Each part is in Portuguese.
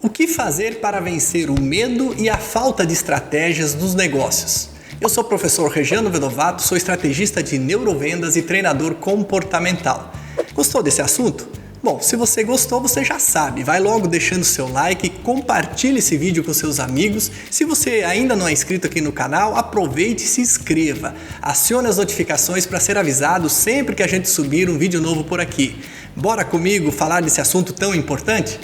O que fazer para vencer o medo e a falta de estratégias dos negócios? Eu sou o professor Regiano Vedovato, sou estrategista de neurovendas e treinador comportamental. Gostou desse assunto? Bom, se você gostou, você já sabe, vai logo deixando seu like, compartilhe esse vídeo com seus amigos. Se você ainda não é inscrito aqui no canal, aproveite e se inscreva. Acione as notificações para ser avisado sempre que a gente subir um vídeo novo por aqui. Bora comigo falar desse assunto tão importante?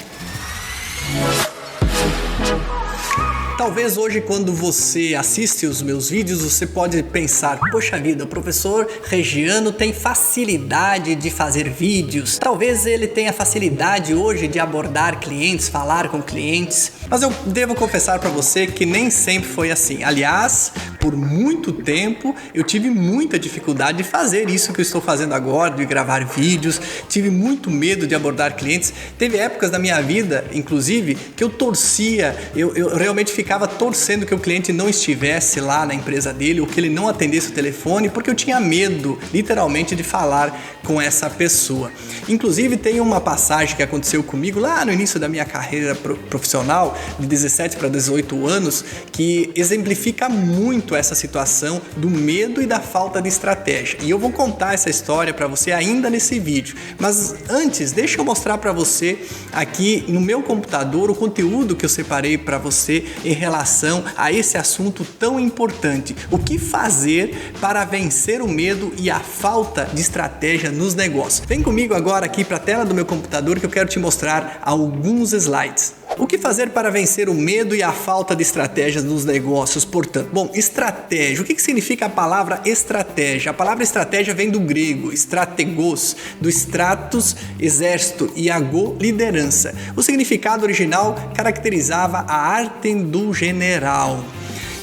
Talvez hoje, quando você assiste os meus vídeos, você pode pensar: poxa vida, o professor Regiano tem facilidade de fazer vídeos. Talvez ele tenha facilidade hoje de abordar clientes, falar com clientes. Mas eu devo confessar para você que nem sempre foi assim. Aliás, por muito tempo eu tive muita dificuldade de fazer isso que eu estou fazendo agora, de gravar vídeos. Tive muito medo de abordar clientes. Teve épocas da minha vida, inclusive, que eu torcia, eu realmente ficava torcendo que o cliente não estivesse lá na empresa dele ou que ele não atendesse o telefone, porque eu tinha medo, literalmente, de falar com essa pessoa. Inclusive, tem uma passagem que aconteceu comigo lá no início da minha carreira profissional, de 17 para 18 anos, que exemplifica muito essa situação do medo e da falta de estratégia. E eu vou contar essa história para você ainda nesse vídeo. Mas antes, deixa eu mostrar para você aqui no meu computador o conteúdo que eu separei para você em relação a esse assunto tão importante. O que fazer para vencer o medo e a falta de estratégia nos negócios? Vem comigo agora aqui para a tela do meu computador que eu quero te mostrar alguns slides. O que fazer para vencer o medo e a falta de estratégias nos negócios, portanto? Bom, estratégia. O que significa a palavra estratégia? A palavra estratégia vem do grego, strategos, do stratos, exército, e ago, liderança. O significado original caracterizava a arte do general.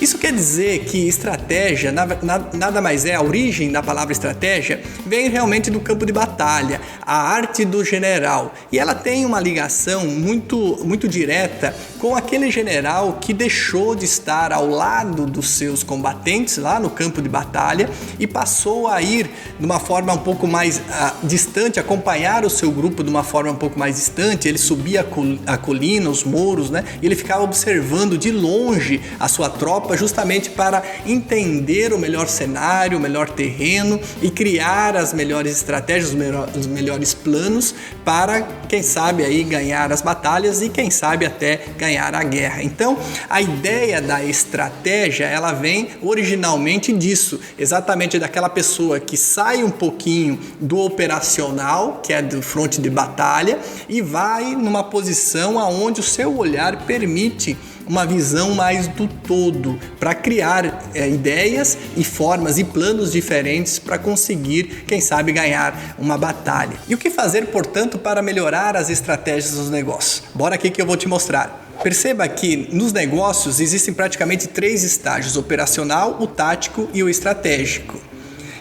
Isso quer dizer que estratégia, nada mais é, a origem da palavra estratégia, vem realmente do campo de batalha, a arte do general. E ela tem uma ligação muito direta com aquele general que deixou de estar ao lado dos seus combatentes lá no campo de batalha e passou a ir de uma forma um pouco mais distante, acompanhar o seu grupo de uma forma um pouco mais distante. Ele subia a colina, os morros, né? E ele ficava observando de longe a sua tropa, justamente para entender o melhor cenário, o melhor terreno e criar as melhores estratégias, os melhores planos para, quem sabe, aí ganhar as batalhas e, quem sabe, até ganhar a guerra. Então, a ideia da estratégia, ela vem originalmente disso, exatamente daquela pessoa que sai um pouquinho do operacional, que é do fronte de batalha, e vai numa posição aonde o seu olhar permite uma visão mais do todo, para criar ideias e formas e planos diferentes para conseguir, quem sabe, ganhar uma batalha. E o que fazer, portanto, para melhorar as estratégias dos negócios? Bora aqui que eu vou te mostrar. Perceba que nos negócios existem praticamente 3 estágios: o operacional, o tático e o estratégico.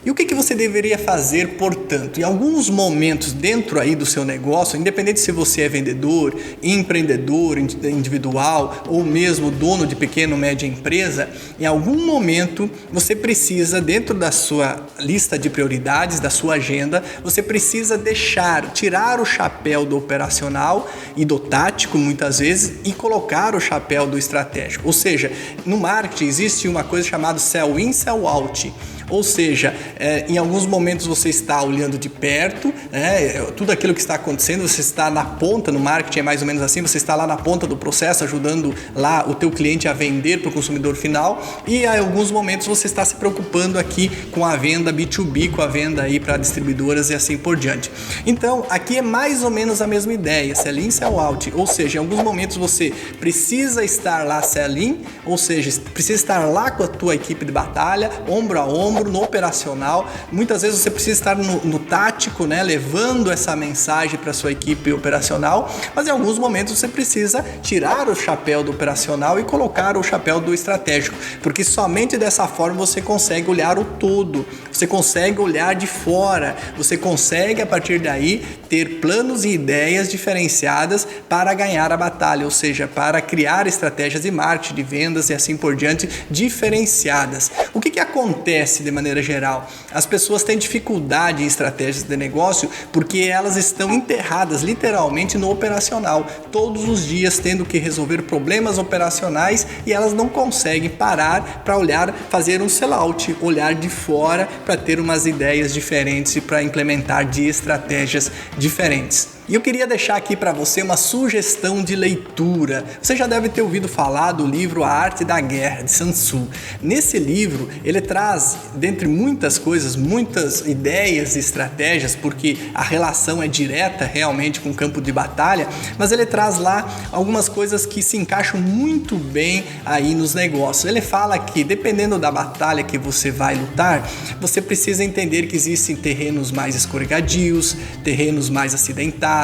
E o que você deveria fazer, portanto? Em alguns momentos dentro aí do seu negócio, independente se você é vendedor, empreendedor individual ou mesmo dono de pequena ou média empresa, em algum momento você precisa, dentro da sua lista de prioridades, da sua agenda, você precisa tirar o chapéu do operacional e do tático muitas vezes e colocar o chapéu do estratégico. Ou seja, no marketing existe uma coisa chamada sell in, sell out. Ou seja, em alguns momentos você está olhando de perto, tudo aquilo que está acontecendo, você está na ponta, no marketing é mais ou menos assim, você está lá na ponta do processo, ajudando lá o teu cliente a vender para o consumidor final, e em alguns momentos você está se preocupando aqui com a venda B2B, com a venda aí para distribuidoras e assim por diante. Então, aqui é mais ou menos a mesma ideia, sell in, sell out, ou seja, em alguns momentos você precisa estar lá sell in, ou seja, precisa estar lá com a tua equipe de batalha, ombro a ombro, no operacional. Muitas vezes você precisa estar no tático, né, levando essa mensagem para a sua equipe operacional, mas em alguns momentos você precisa tirar o chapéu do operacional e colocar o chapéu do estratégico, porque somente dessa forma você consegue olhar o todo, você consegue olhar de fora, você consegue a partir daí ter planos e ideias diferenciadas para ganhar a batalha, ou seja, para criar estratégias de marketing, de vendas e assim por diante diferenciadas. O que acontece de maneira geral? As pessoas têm dificuldade em estratégias de negócio porque elas estão enterradas literalmente no operacional, todos os dias tendo que resolver problemas operacionais e elas não conseguem parar para olhar, fazer um sellout, olhar de fora para ter umas ideias diferentes e para implementar de estratégias diferentes. E eu queria deixar aqui para você uma sugestão de leitura. Você já deve ter ouvido falar do livro A Arte da Guerra, de Sun Tzu. Nesse livro, ele traz, dentre muitas coisas, muitas ideias e estratégias, porque a relação é direta realmente com o campo de batalha, mas ele traz lá algumas coisas que se encaixam muito bem aí nos negócios. Ele fala que, dependendo da batalha que você vai lutar, você precisa entender que existem terrenos mais escorregadios, terrenos mais acidentados,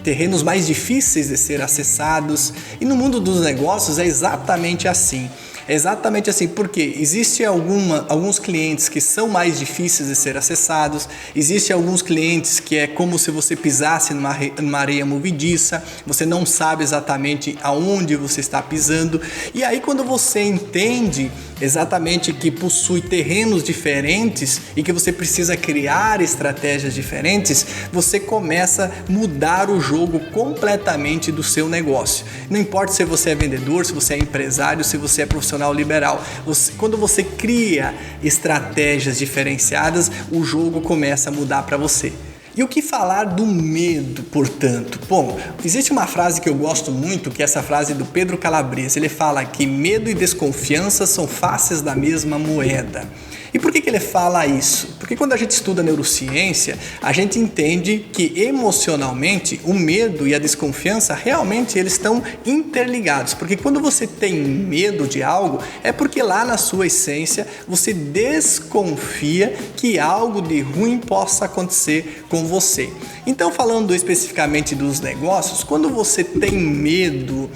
terrenos mais difíceis de ser acessados, e no mundo dos negócios é exatamente assim. É exatamente assim, porque existe alguns clientes que são mais difíceis de ser acessados, existe alguns clientes que é como se você pisasse numa areia movediça, você não sabe exatamente aonde você está pisando, e aí quando você entende exatamente que possui terrenos diferentes e que você precisa criar estratégias diferentes, você começa a mudar o jogo completamente do seu negócio. Não importa se você é vendedor, se você é empresário, se você é profissional liberal. Quando você cria estratégias diferenciadas, o jogo começa a mudar para você. E o que falar do medo, portanto? Bom, existe uma frase que eu gosto muito, que é essa frase do Pedro Calabres. Ele fala que medo e desconfiança são faces da mesma moeda. E por que ele fala isso? Porque quando a gente estuda neurociência, a gente entende que emocionalmente o medo e a desconfiança realmente eles estão interligados. Porque quando você tem medo de algo, é porque lá na sua essência você desconfia que algo de ruim possa acontecer com você. Então, falando especificamente dos negócios, quando você tem medo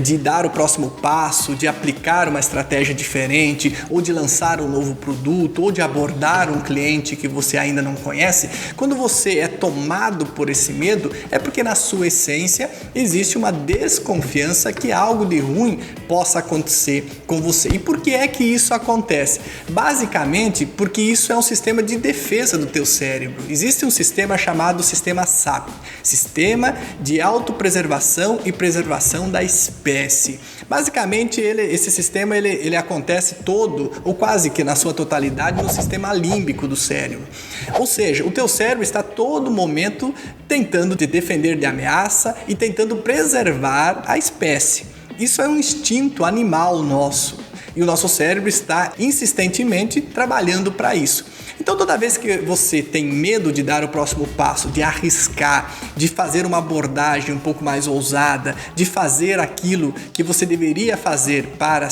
de dar o próximo passo, de aplicar uma estratégia diferente, ou de lançar um novo produto, ou de abordar um cliente que você ainda não conhece, quando você é tomado por esse medo, é porque na sua essência existe uma desconfiança que algo de ruim possa acontecer com você. E por que é que isso acontece? Basicamente, porque isso é um sistema de defesa do teu cérebro. Existe um sistema chamado sistema SAP, Sistema de Autopreservação e Preservação da Espécie. Basicamente, esse sistema ele acontece todo, ou quase que na sua totalidade, no sistema límbico do cérebro. Ou seja, o teu cérebro está a todo momento tentando te defender de ameaça e tentando preservar a espécie. Isso é um instinto animal nosso. E o nosso cérebro está insistentemente trabalhando para isso. Então, toda vez que você tem medo de dar o próximo passo, de arriscar, de fazer uma abordagem um pouco mais ousada, de fazer aquilo que você deveria fazer para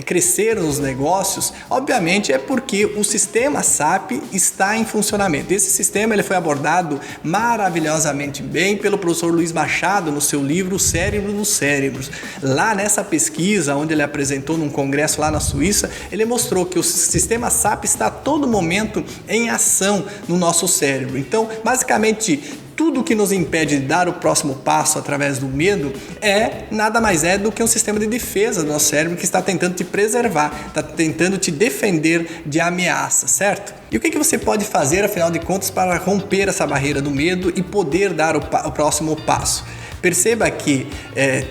crescer nos negócios, obviamente é porque o sistema SAP está em funcionamento. Esse sistema ele foi abordado maravilhosamente bem pelo professor Luiz Machado no seu livro O Cérebro dos Cérebros. Lá nessa pesquisa, onde ele apresentou num congresso lá na Suíça, ele mostrou que o sistema SAP está a todo momento em ação no nosso cérebro. Então, basicamente, tudo que nos impede de dar o próximo passo através do medo nada mais é do que um sistema de defesa do nosso cérebro que está tentando te preservar, está tentando te defender de ameaça, certo? E o que você pode fazer, afinal de contas, para romper essa barreira do medo e poder dar o próximo passo? Perceba que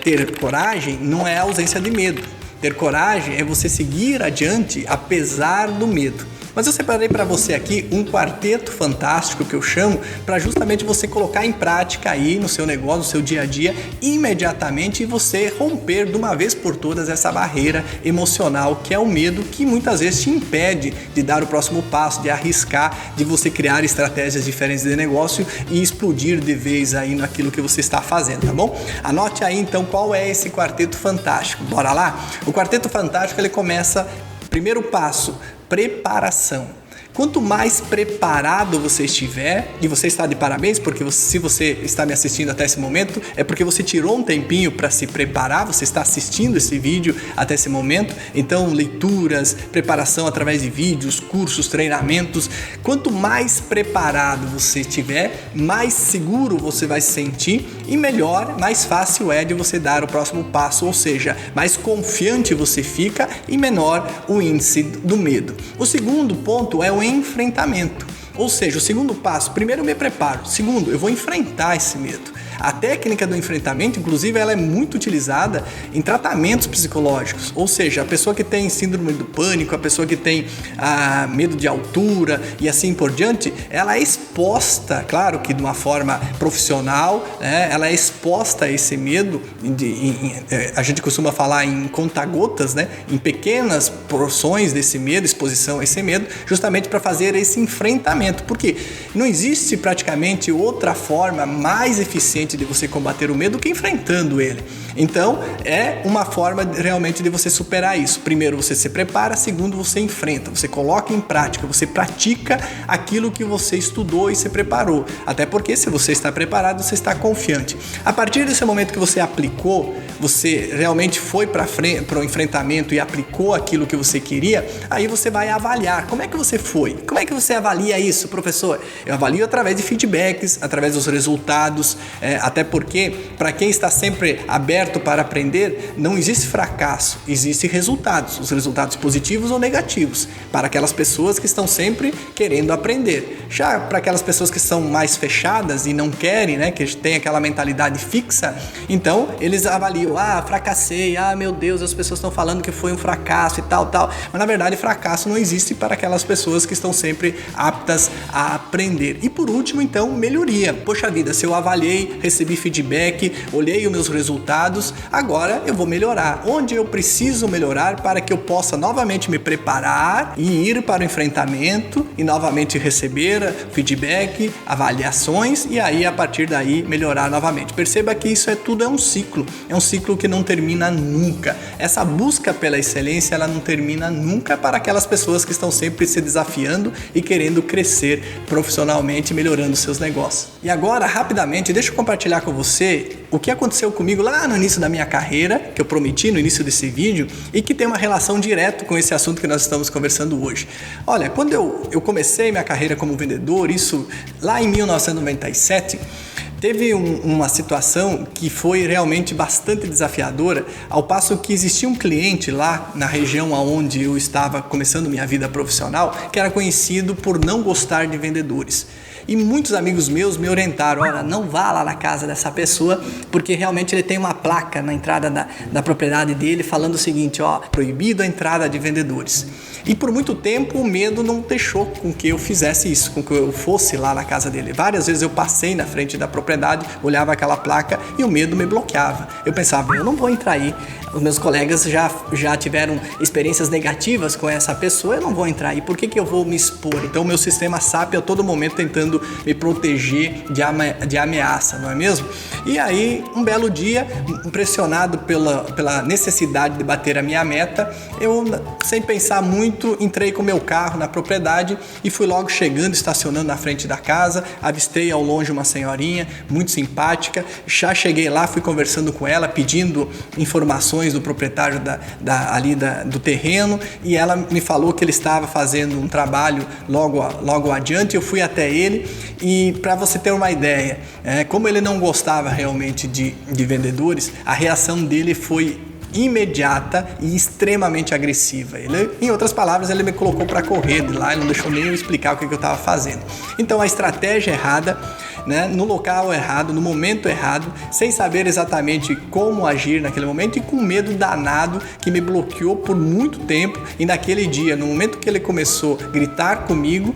ter coragem não é ausência de medo. Ter coragem é você seguir adiante apesar do medo. Mas eu separei para você aqui um quarteto fantástico que eu chamo para justamente você colocar em prática aí no seu negócio, no seu dia a dia, imediatamente, e você romper de uma vez por todas essa barreira emocional que é o medo, que muitas vezes te impede de dar o próximo passo, de arriscar, de você criar estratégias diferentes de negócio e explodir de vez aí naquilo que você está fazendo, tá bom? Anote aí então qual é esse quarteto fantástico. Bora lá? O quarteto fantástico ele começa, primeiro passo, preparação. Quanto mais preparado você estiver, e você está de parabéns, porque se você está me assistindo até esse momento, é porque você tirou um tempinho para se preparar, você está assistindo esse vídeo até esse momento, então leituras, preparação através de vídeos, cursos, treinamentos. Quanto mais preparado você estiver, mais seguro você vai se sentir e melhor, mais fácil é de você dar o próximo passo, ou seja, mais confiante você fica e menor o índice do medo. O segundo ponto é o enfrentamento. Ou seja, o segundo passo, primeiro eu me preparo, segundo, eu vou enfrentar esse medo. A técnica do enfrentamento, inclusive, ela é muito utilizada em tratamentos psicológicos, ou seja, a pessoa que tem síndrome do pânico, a pessoa que tem medo de altura e assim por diante, ela é exposta, claro que de uma forma profissional, né, ela é exposta a esse medo, a gente costuma falar em conta-gotas, né, em pequenas porções desse medo, exposição a esse medo, justamente para fazer esse enfrentamento, porque não existe praticamente outra forma mais eficiente de você combater o medo que enfrentando ele. Então, é uma forma realmente de você superar isso. Primeiro, você se prepara. Segundo, você enfrenta. Você coloca em prática. Você pratica aquilo que você estudou e se preparou. Até porque, se você está preparado, você está confiante. A partir desse momento que você aplicou, você realmente foi para o enfrentamento e aplicou aquilo que você queria, aí você vai avaliar. Como é que você foi? Como é que você avalia isso, professor? Eu avalio através de feedbacks, através dos resultados, até porque, para quem está sempre aberto para aprender, não existe fracasso, existem resultados, os resultados positivos ou negativos, para aquelas pessoas que estão sempre querendo aprender. Já para aquelas pessoas que são mais fechadas e não querem, né, que tem aquela mentalidade fixa, então eles avaliam, fracassei, meu Deus, as pessoas estão falando que foi um fracasso e tal. Mas na verdade, fracasso não existe para aquelas pessoas que estão sempre aptas a aprender. E por último, então, melhoria. Poxa vida, se eu avaliei, recebi feedback, olhei os meus resultados, agora eu vou melhorar. Onde eu preciso melhorar para que eu possa novamente me preparar e ir para o enfrentamento e novamente receber feedback, avaliações e aí a partir daí melhorar novamente. Perceba que isso tudo é um ciclo que não termina nunca. Essa busca pela excelência, ela não termina nunca para aquelas pessoas que estão sempre se desafiando e querendo crescer profissionalmente, melhorando seus negócios. E agora, rapidamente, deixa eu compartilhar com você o que aconteceu comigo lá no início da minha carreira, que eu prometi no início desse vídeo e que tem uma relação direta com esse assunto que nós estamos conversando hoje. Olha, quando eu comecei minha carreira como vendedor, isso lá em 1997, teve uma situação que foi realmente bastante desafiadora, ao passo que existia um cliente lá na região onde eu estava começando minha vida profissional, que era conhecido por não gostar de vendedores. E muitos amigos meus me orientaram, olha, não vá lá na casa dessa pessoa, porque realmente ele tem uma placa na entrada da propriedade dele falando o seguinte, proibido a entrada de vendedores. E por muito tempo o medo não deixou com que eu fizesse isso, com que eu fosse lá na casa dele. Várias vezes eu passei na frente da propriedade, olhava aquela placa e o medo me bloqueava. Eu pensava, eu não vou entrar aí. Os meus colegas já tiveram experiências negativas com essa pessoa, eu não vou entrar aí. Por que eu vou me expor? Então o meu sistema SAP a todo momento tentando me proteger de ameaça, não é mesmo? E aí, um belo dia, impressionado pela necessidade de bater a minha meta, eu, sem pensar muito, entrei com o meu carro na propriedade e fui logo chegando, estacionando na frente da casa, avistei ao longe uma senhorinha muito simpática, já cheguei lá, fui conversando com ela, pedindo informações do proprietário do terreno, e ela me falou que ele estava fazendo um trabalho logo adiante. Eu fui até ele e, para você ter uma ideia, como ele não gostava realmente de vendedores, a reação dele foi imediata e extremamente agressiva. Em outras palavras, ele me colocou para correr de lá, ele não deixou nem eu explicar o que eu estava fazendo. Então, a estratégia errada, no local errado, no momento errado, sem saber exatamente como agir naquele momento e com medo danado que me bloqueou por muito tempo. E naquele dia, no momento que ele começou a gritar comigo,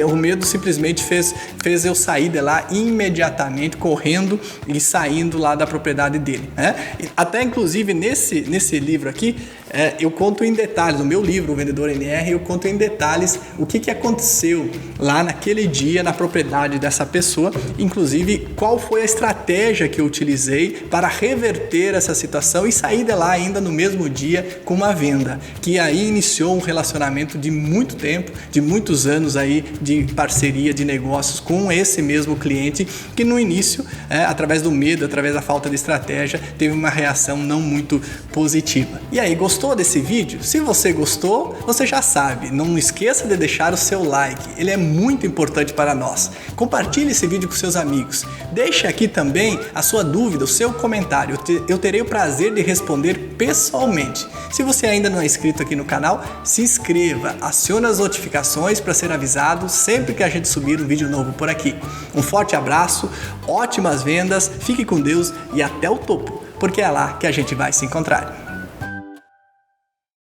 o medo simplesmente fez eu sair de lá imediatamente, correndo e saindo lá da propriedade dele. Até inclusive nesse livro aqui, eu conto em detalhes, no meu livro, O Vendedor NR, eu conto em detalhes o que aconteceu lá naquele dia na propriedade dessa pessoa, inclusive qual foi a estratégia que eu utilizei para reverter essa situação e sair de lá ainda no mesmo dia com uma venda, que aí iniciou um relacionamento de muito tempo, de muitos anos aí de parceria de negócios com esse mesmo cliente, que no início, através do medo, através da falta de estratégia, teve uma reação não muito positiva. E aí, gostou desse vídeo? Se você gostou, você já sabe, não esqueça de deixar o seu like, ele é muito importante para nós. Compartilhe esse esse vídeo com seus amigos. Deixe aqui também a sua dúvida, o seu comentário. Eu terei o prazer de responder pessoalmente. Se você ainda não é inscrito aqui no canal, se inscreva, acione as notificações para ser avisado sempre que a gente subir um vídeo novo por aqui. Um forte abraço, ótimas vendas, fique com Deus e até o topo, porque é lá que a gente vai se encontrar.